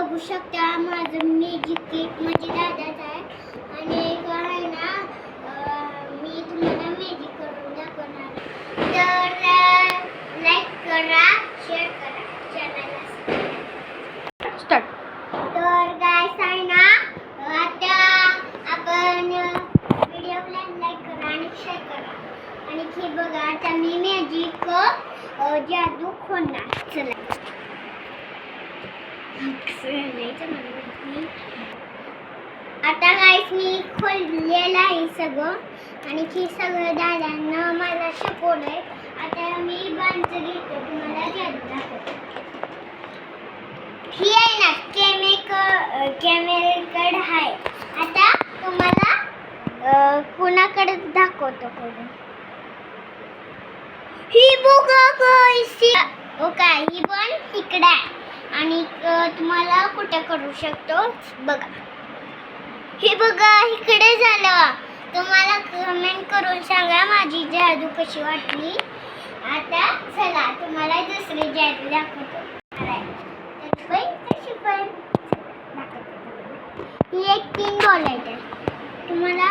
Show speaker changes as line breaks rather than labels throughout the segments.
बघू शकता माझं मॅजिक केक म्हणजे दादाच आहे आणि एक आहे ना मी तुम्हाला मॅजिक करून दाखवणार तर लाईक करा शेअर करा चॅनलला
स्टार्ट.
तर गाइस आहे ना आता आपण व्हिडिओला लाईक करा आणि शेअर करा आणि हे बघा आता मी मॅजिक जादू खोलणार चला आता गाइस मी खोललेलं आहे सगळं आणि हे सगळं दादांना मला शिकवलंय. आता मी बांधच घेतो तुम्हाला जादू दाखवतो. ही आहे ना कॅमेराकडे आहे. आता तुम्हाला कोणाकडे दाखवतो करून ही बघा गाइस ओके ही पण इकडे आहे आणि तुम्हाला कुठे करू शकतो बघा. हे बघा इकडे झालं. तुम्हाला कमेंट करून सांगा माझी जादू कशी वाटली. आता चला तुम्हाला दुसरी जादू दाखवतो. ही एक 3 बॉल आहे तुम्हाला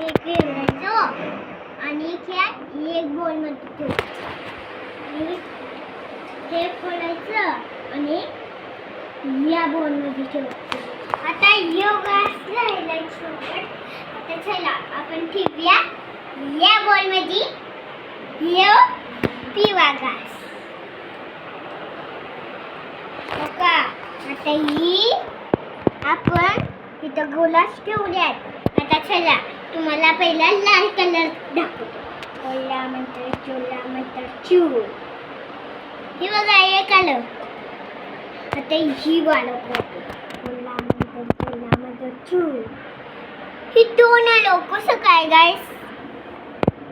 एक घेऊन आणि एक बॉल मध्ये ठेवायचं आणि हे खोलायचं आणि या बॉल मध्ये ठेवायचं. आता योगा राहिला शेवट. आता चला आपण ठेवूया या बॉल मध्ये यो पिवा घास बघा. आता ही आपण इथं ग्लास ठेवल्यात. आता चला तुम्हाला पहिला लाल कलर दाखवतो. कोल्हामंतर चोलामंतर चू हे बघा एक आलं. आता ही वाढव कोल्हामंतर चोलामंतर चू ही 2 आलो. कसं काय गाइस.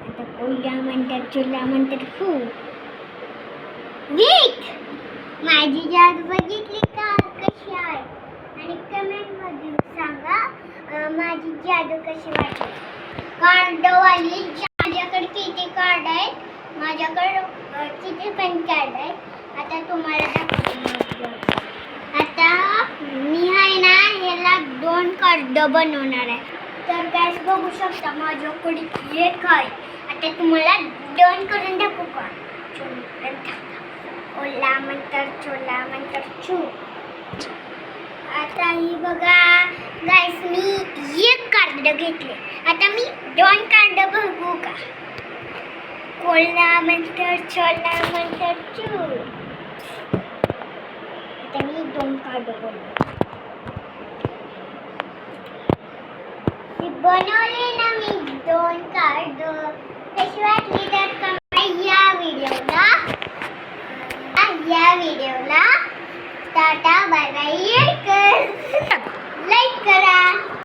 आता कोल्हामंतर चोलामंतर फू वेट माझी जादू बघितली का कशी आहे आणि कमेंट मध्ये सांगा माझी जादू कशी वाटली. कार्डवाली माझ्याकडे किती कार्ड आहेत माझ्याकडे किती पण कार्ड आहेत. आता तुम्हाला दाखवतो. आता मी आहे ना ह्याला 2 कार्ड बनवणार आहे. तर गाइस बघू शकता माझ्याकडे एक आहे. आता तुम्हाला 2 करून दाखवू का. कोल्हामंतर चोलामंतर चू. आता ही बघा गाइस मी एक कार्ड घेतले. आता मी 2 कार्ड बघू का. कोल्हामंतर चोलामंतर चू. आता मी 2 कार्ड बनवले ना मी 2 कार्ड. कशी वाटली तर या व्हिडिओला टाटा बाय बाय लाईक करा.